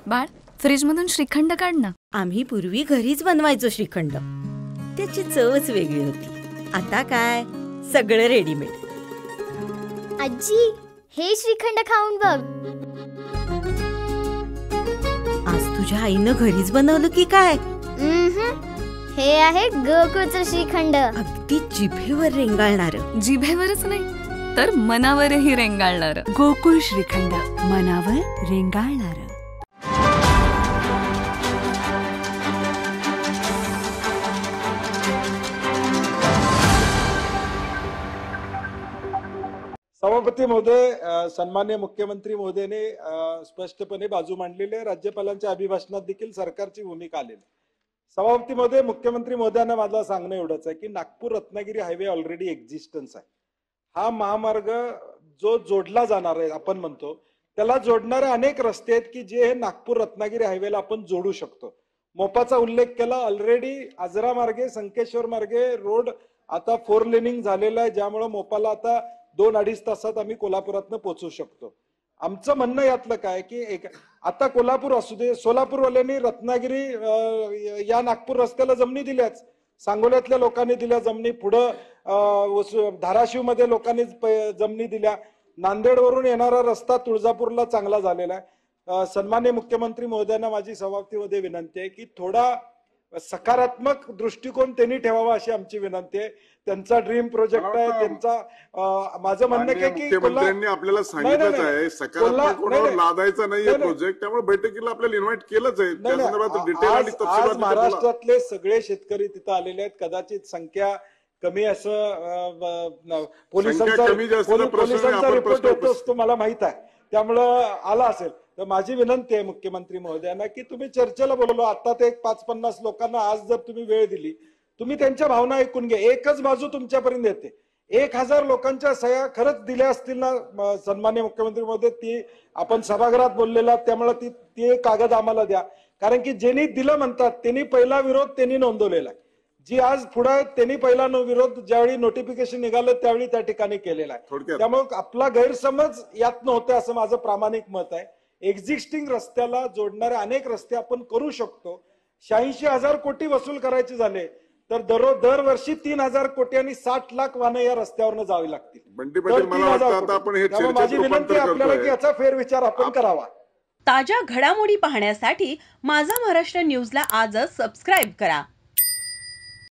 बाळ, फ्रीजमधून श्रीखंड काढ ना. आम्ही पूर्वी घरीच बनवायचो श्रीखंड. त्याची चवच वेगळी होती. आता काय सगळं रेडीमेड. आजी, हे श्रीखंड खाऊन बघ. आज तुझ्या आईनं घरीच बनवलं की काय? हे आहे गोकुळचं श्रीखंड. अगदी जिभेवर रेंगाळणार. जिभेवरच नाही तर मनावरही रेंगाळणार. गोकुळ श्रीखंड, मनावर रेंगाळणार. सभापती महोदय, सन्मान्य मुख्यमंत्री महोदयाने स्पष्टपणे बाजू मांडलेली आहे. राज्यपालांच्या अभिभाषणात देखील सरकारची भूमिका आलेली. सभापती महोदय, मुख्यमंत्री महोदयांना माझं सांगणं एवढंच आहे की Nagpur Ratnagiri highway already existence आहे. हा महामार्ग जो जोडला जाणार आहे, आपण म्हणतो त्याला जोडणारे अनेक रस्ते आहेत की जे हे नागपूर रत्नागिरी हायवेला आपण जोडू शकतो. मोपाचा उल्लेख केला. ऑलरेडी आजरा मार्गे, संकेश्वर मार्गे रोड आता 4 लेनिंग झालेला आहे, ज्यामुळे मोपाला आता 2-2.5 तासात आम्ही कोल्हापुरातनं पोहोचू शकतो. आमचं म्हणणं यातलं काय की आता कोल्हापूर असू दे, सोलापूरवाल्यांनी रत्नागिरी या नागपूर रस्त्याला जमिनी दिल्याच, सांगोल्यातल्या लोकांनी दिल्या जमिनी, पुढं धाराशिव मध्ये लोकांनी जमिनी दिल्या, नांदेडवरून येणारा रस्ता तुळजापूरला चांगला झालेला आहे. सन्मान्य मुख्यमंत्री महोदयांना माझी सभापतीमध्ये विनंती आहे की थोडा सकारात्मक दृष्टिकोन त्यांनी ठेवावा अशी आमची विनंती आहे. त्यांचा ड्रीम प्रोजेक्ट आहे त्यांचा. माझं म्हणणं आहे की मुख्यमंत्र्यांनी आपल्याला सांगितलंच आहे सकारात्मक कोणावर लादायचा नाहीये प्रोजेक्ट, त्यामुळे बैठकीला आपल्याला इन्व्हाइट केलंच आहे. त्या संदर्भात डिटेल आणि तपशील आज महाराष्ट्रातले सगळे शेतकरी तिथं आलेले आहेत. कदाचित संख्या कमी असं पोलिसांचा रिपोर्ट येतो असतो मला माहित आहे, त्यामुळं आला असेल. तर माझी विनंती आहे मुख्यमंत्री महोदयांना की तुम्ही चर्चेला बोलवलो. आता ते 550 लोकांना आज जर तुम्ही वेळ दिली, तुम्ही त्यांच्या भावना ऐकून घ्या. एकच बाजू तुमच्यापर्यंत येते. 1000 लोकांच्या सह्या खरंच दिल्या असतील ना सन्मान्य मुख्यमंत्री महोदय, ती आपण सभागृहात बोललेला, त्यामुळे ती एक कागद आम्हाला द्या. कारण की ज्यांनी दिलं म्हणतात त्यांनी पहिला विरोध त्यांनी नोंदवलेला आहे. जी आज पुढे त्यांनी पहिला विरोध ज्यावेळी नोटिफिकेशन निघालं त्यावेळी त्या ठिकाणी केलेला आहे. त्यामुळे आपला गैरसमज यात नव्हते असं माझं प्रामाणिक मत आहे. एक्झिस्टिंग रस्त्याला जोडणारे अनेक रस्ते आपण करू शकतो. 86,000 कोटी वसूल करायचे झाले तर दरवर्षी 3,000 कोटी आणि 60 लाख वाहनं या रस्त्यावरनं जावी लागतील. माझी विनंती आपल्याला की याचा फेरविचार आपण करावा. ताज्या घडामोडी पाहण्यासाठी माझा महाराष्ट्र न्यूजला आजच सबस्क्राईब करा.